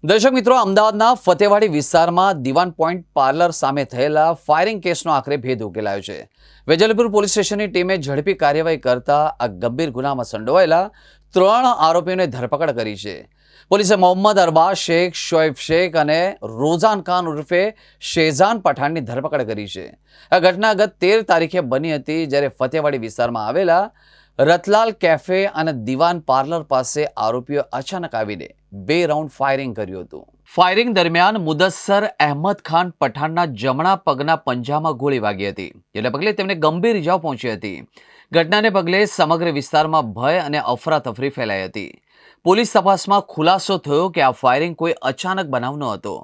દર્શક મિત્રો, અમદાવાદના ફતેવાડી વિસ્તારમાં દિવાન પોઈન્ટ પાર્લર સામે થયેલા ફાયરિંગ કેસનો આખરે ભેદ ઉકેલાયો છે. વેજલપુર પોલીસ સ્ટેશનની ટીમે ઝડપી કાર્યવાહી કરતા આ ગંભીર ગુનામાં સંડોવાયેલા 3 આરોપીઓને ધરપકડ કરી છે. પોલીસે મોહમ્મદ અરબાઝ શેખ, શોએબ શેખ અને રોઝાન ખાન ઉર્ફે શેઝાન પઠાણની ધરપકડ કરી છે. આ ઘટના ગત 13 તારીખે બની હતી, જ્યારે ફતેવાડી વિસ્તારમાં આવેલા રતલાલ કેફે અને દિવાન પાર્લર પાસે આરોપીઓ અચાનક આવીને 2 રાઉન્ડ ફાયરિંગ કર્યું હતું. ફાયરિંગ દરમિયાન મુદસ્સર અહેમદ ખાન પઠાણના જમણા પગના પંજામાં ગોળી વાગી હતી, જેને પગલે તેમને ગંભીર ઇજાઓ પહોંચી હતી. ઘટનાને પગલે સમગ્ર વિસ્તારમાં ભય અને અફરાતફરી ફેલાઈ હતી. પોલીસ તપાસમાં ખુલાસો થયો કે આ ફાયરિંગ કોઈ અચાનક બનાવ ન હતો,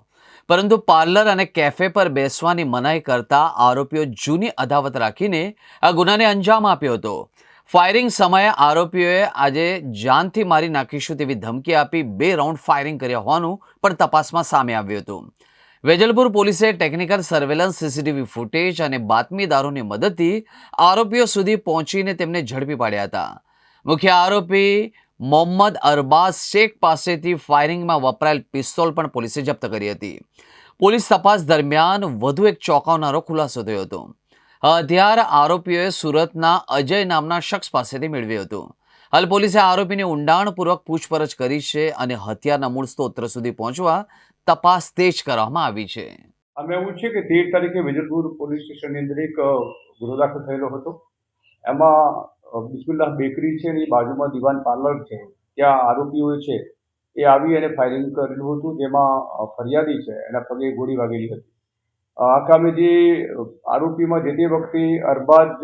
પરંતુ પાર્લર અને કેફે પર બેસવાની મનાઈ કરતા આરોપીઓ જૂની અદાવત રાખીને આ ગુનાને અંજામ આપ્યો હતો. ફાયરિંગ સમયે આરોપીઓએ આજે જાનથી મારી નાખીશું તેવી ધમકી આપી 2 રાઉન્ડ ફાયરિંગ કર્યા હોવાનું પણ તપાસમાં સામે આવ્યું હતું. વેજલપુર પોલીસે ટેકનિકલ સર્વેલન્સ, સીસીટીવી ફૂટેજ અને બાતમીદારોની મદદથી આરોપીઓ સુધી પહોંચીને તેમને ઝડપી પાડ્યા હતા. મુખ્ય આરોપી મોહમ્મદ અરબાઝ શેખ પાસેથી ફાયરિંગમાં વપરાયેલ પિસ્તોલ પણ પોલીસે જપ્ત કરી હતી. પોલીસ તપાસ દરમિયાન વધુ એક ચોંકાવનારો ખુલાસો થયો હતો. હથિયાર આરોપીઓએ સુરતના અજય નામના શખ્સ પાસેથી મેળવ્યું હતું. હાલ પોલીસે આરોપીની ઊંડાણપૂર્વક પૂછપરછ કરી છે અને હથિયારના મૂળ સ્ત્રોત સુધી પહોંચવા તપાસ તેજ કરવામાં આવી છે. અમે એવું છે કે 13 તારીખે વેજલપુર પોલીસ સ્ટેશનની અંદર એક ગુનો દાખલ થયેલો હતો. એમાં બિસ્મિલ્લાહ બેકરી છે એની બાજુમાં દિવાન પાર્લર છે, ત્યાં આરોપીઓ છે એ આવી અને ફાયરિંગ કરેલું હતું, જેમાં ફરિયાદી છે એના પગે ગોળી વાગેલી હતી. આ કામે જે આરોપીમાં જે તે વખતે અરબાઝ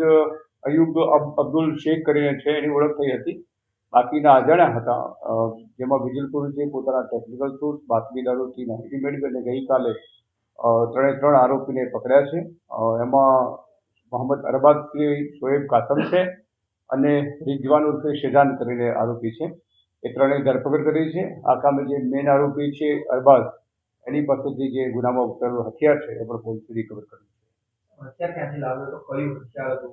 અયુબ અબ્દુલ શેખ કરીને છે એની ઓળખ થઈ હતી. બાકીના અજાણ્યા હતા, જેમાં વેજલપુર જે પોતાના ટેકનિકલ સોર્સ બાતમીદારોથી માહિતી મેળવી અને ગઈકાલે 3 આરોપીને પકડ્યા છે. એમાં મોહમ્મદ અરબાઝ શોએબ કાસમ છે અને રિઝવાન ઉર્ફે શેઝાન કરીને આરોપી છે. એ ત્રણેય ધરપકડ કરી છે. આ કામે જે મેઇન આરોપી છે અરબાઝ, એની પાસેથી જે ગુનામાં વપરાયેલું હથિયાર છે એ પણ પોલીસે રિકવર કર્યું છે. હથિયાર ક્યાંથી લાવ્યો હતો? કયું હથિયાર હતું?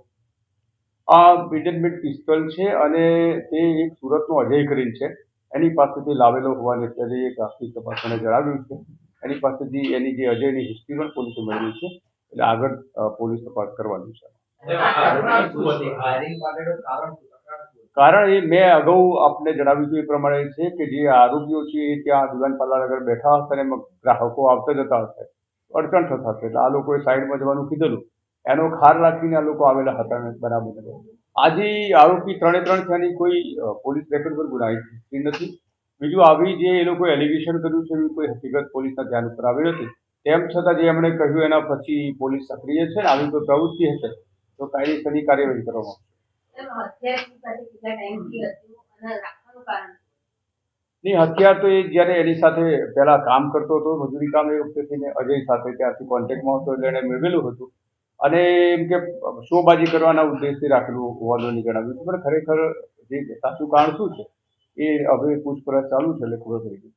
આ મેજરમેન્ટ પિસ્તોલ છે અને તે એક સુરતનો અજય કરીને છે એની પાસેથી લાવેલો હોવાની અત્યારે એક પ્રાથમિક તપાસને જણાવ્યું છે. એની પાસેથી એની જે અજયની હિસ્ટ્રી પણ પોલીસે મેળવી છે, એટલે આગળ પોલીસ તપાસ કરવાની છે. કારણ એ મેં અગાઉ આપને જણાવ્યું હતું એ પ્રમાણે છે કે જે આરોપીઓ છે એ ત્યાં દિવાન પાર્લર આગળ બેઠા હતા અને ગ્રાહકો આવતા જતા હશે, અડચણ થતા હશે, એટલે આ લોકોએ સાઈડમાં જવાનું કીધેલું. એનો ખાર રાખીને આ લોકો આવેલા હતા બરાબર. આજે આરોપી 3 ત્યાંની કોઈ પોલીસ રેકોર્ડ પર ગુનાહિત હિસ્ટ્રી નથી. બીજું આવી જે એ લોકોએ એલિગેશન કર્યું છે એવી કોઈ હકીકત પોલીસના ધ્યાન ઉપર આવી નથી. તેમ છતાં જે એમણે કહ્યું એના પછી પોલીસ સક્રિય છે ને આવી કોઈ પ્રવૃત્તિ હશે તો કાયદેસરની કાર્યવાહી કરવામાં આવશે. હથિયાર તો એ જ્યારે એની સાથે પહેલા કામ કરતો હતો, મજૂરી કામ, એ વખતે થઈને અજય સાથે ત્યારથી કોન્ટેક્ટમાં હતો, એટલે એણે મેળવેલું હતું અને એમ કે શોબાજી કરવાના ઉદ્દેશથી રાખેલું હોવાનું જણાવ્યું હતું. પણ ખરેખર જે સાચું કારણ શું છે એ હવે પૂછપરછ ચાલુ છે એટલે ખબર પડી ગઈ.